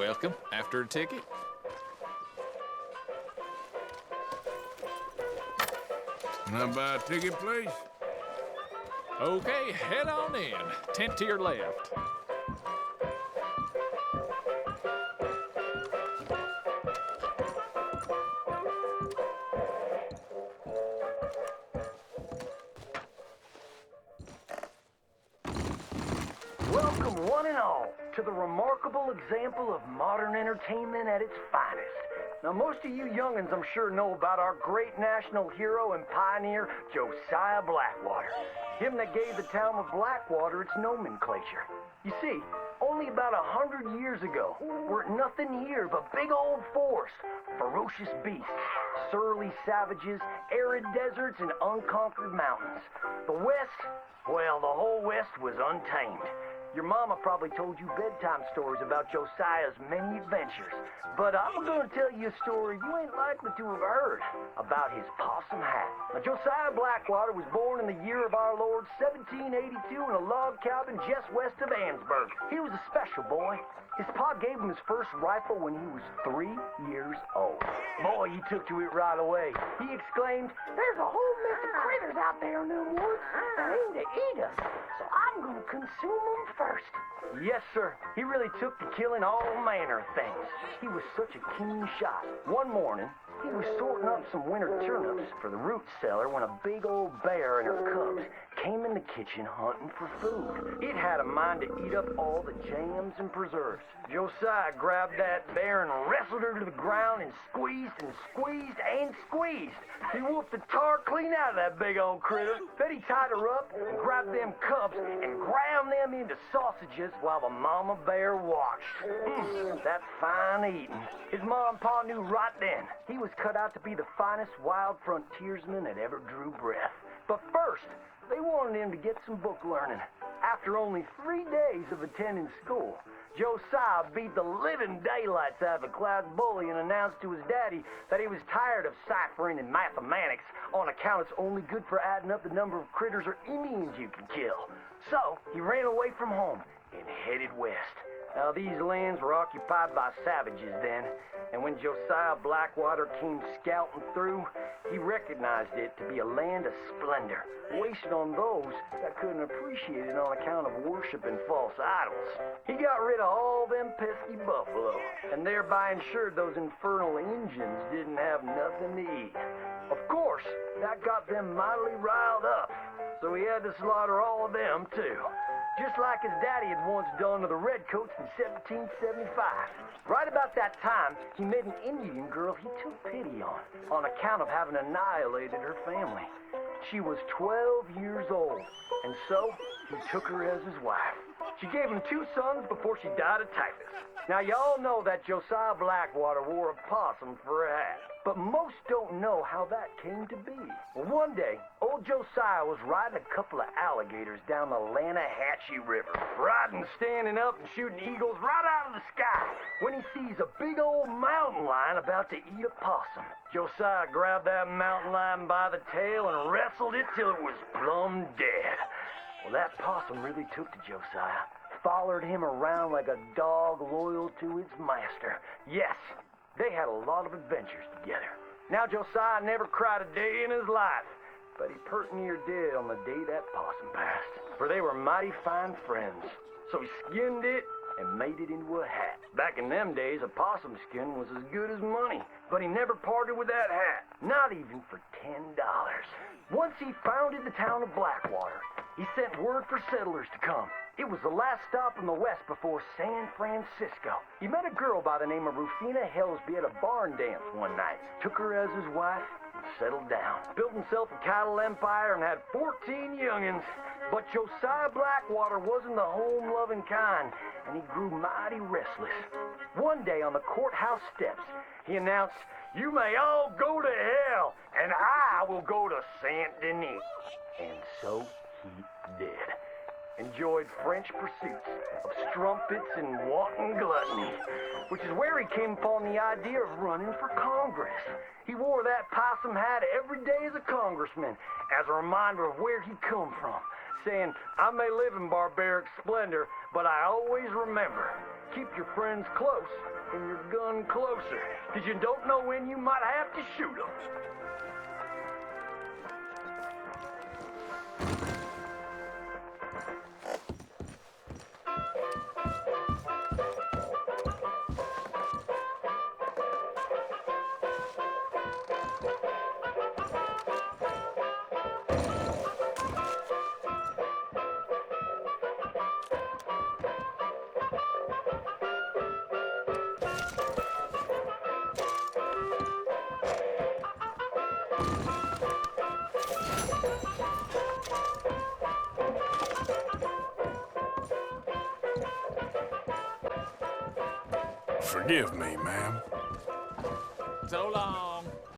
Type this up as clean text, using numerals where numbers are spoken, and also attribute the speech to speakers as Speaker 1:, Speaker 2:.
Speaker 1: Welcome. After a ticket?
Speaker 2: Can I buy a ticket, please?
Speaker 1: Okay, head on in. Tent to your left.
Speaker 3: Welcome, one and all, to the remarkable example of modern entertainment at its finest. Now, most of you young'uns, I'm sure, know about our great national hero and pioneer, Josiah Blackwater. Him that gave the town of Blackwater its nomenclature. You see, only about 100 years ago, weren't nothing here but big old forest, ferocious beasts, surly savages, arid deserts, and unconquered mountains. The West, well, the whole West was untamed. Your mama probably told you bedtime stories about Josiah's many adventures, but I'm gonna tell you a story you ain't likely to have heard about his possum hat. Now, Josiah Blackwater was born in the year of our Lord 1782 in a log cabin just west of Ansburg. He was a special boy. His pa gave him his first rifle when he was 3 years old. Boy, he took to it right away. He exclaimed, "There's a whole mess of critters out there in them woods that aim to eat us, so I'm gonna consume them first." Yes, sir. He really took to killing all manner of things. He was such a keen shot. One morning, he was sorting up some winter turnips for the root cellar when a big old bear and her cubs came in the kitchen hunting for food. It had a mind to eat up all the jams and preserves. Josiah grabbed that bear and wrestled her to the ground and squeezed and squeezed and squeezed. He whooped the tar clean out of that big old critter. Then he tied her up and grabbed them cubs and ground them into sausages while the mama bear watched. That's fine eating. His mom and pa knew right then he was cut out to be the finest wild frontiersman that ever drew breath. But first, they wanted him to get some book learning. After only 3 days of attending school, Josiah beat the living daylights out of a class bully and announced to his daddy that he was tired of ciphering and mathematics on account it's only good for adding up the number of critters or Indians you can kill. So he ran away from home and headed west. Now, these lands were occupied by savages then, and when Josiah Blackwater came scouting through, he recognized it to be a land of splendor, wasted on those that couldn't appreciate it on account of worshiping false idols. He got rid of all them pesky buffalo, and thereby ensured those infernal Injuns didn't have nothing to eat. Of course, that got them mightily riled up, so he had to slaughter all of them too. Just like his daddy had once done to the Redcoats in 1775. Right about that time, he met an Indian girl he took pity on account of having annihilated her family. She was 12 years old, and so he took her as his wife. She gave him 2 sons before she died of typhus. Now, y'all know that Josiah Blackwater wore a possum for a hat, but most don't know how that came to be. Well, one day, old Josiah was riding a couple of alligators down the Lanahatchee River, riding, standing up, and shooting eagles right out of the sky, when he sees a big old mountain lion about to eat a possum. Josiah grabbed that mountain lion by the tail and wrestled it till it was plumb dead. Well, that possum really took to Josiah, followed him around like a dog loyal to its master. Yes, they had a lot of adventures together. Now, Josiah never cried a day in his life, but he pert near did on the day that possum passed, for they were mighty fine friends. So he skinned it and made it into a hat. Back in them days, a possum skin was as good as money, but he never parted with that hat, not even for $10. Once he founded the town of Blackwater, he sent word for settlers to come. It was the last stop in the west before San Francisco. He met a girl by the name of Rufina Helsby at a barn dance one night, took her as his wife, and settled down. Built himself a cattle empire and had 14 young'uns. But Josiah Blackwater wasn't the home-loving kind, and he grew mighty restless. One day on the courthouse steps, he announced, "You may all go to hell, and I will go to Saint Denis." And so he did. Enjoyed French pursuits of strumpets and wanton gluttony, which is where he came upon the idea of running for Congress. He wore that possum hat every day as a congressman, as a reminder of where he come from, saying, "I may live in barbaric splendor, but I always remember keep your friends close and your gun closer, because you don't know when you might have to shoot them.
Speaker 2: Forgive me, ma'am.
Speaker 1: So long.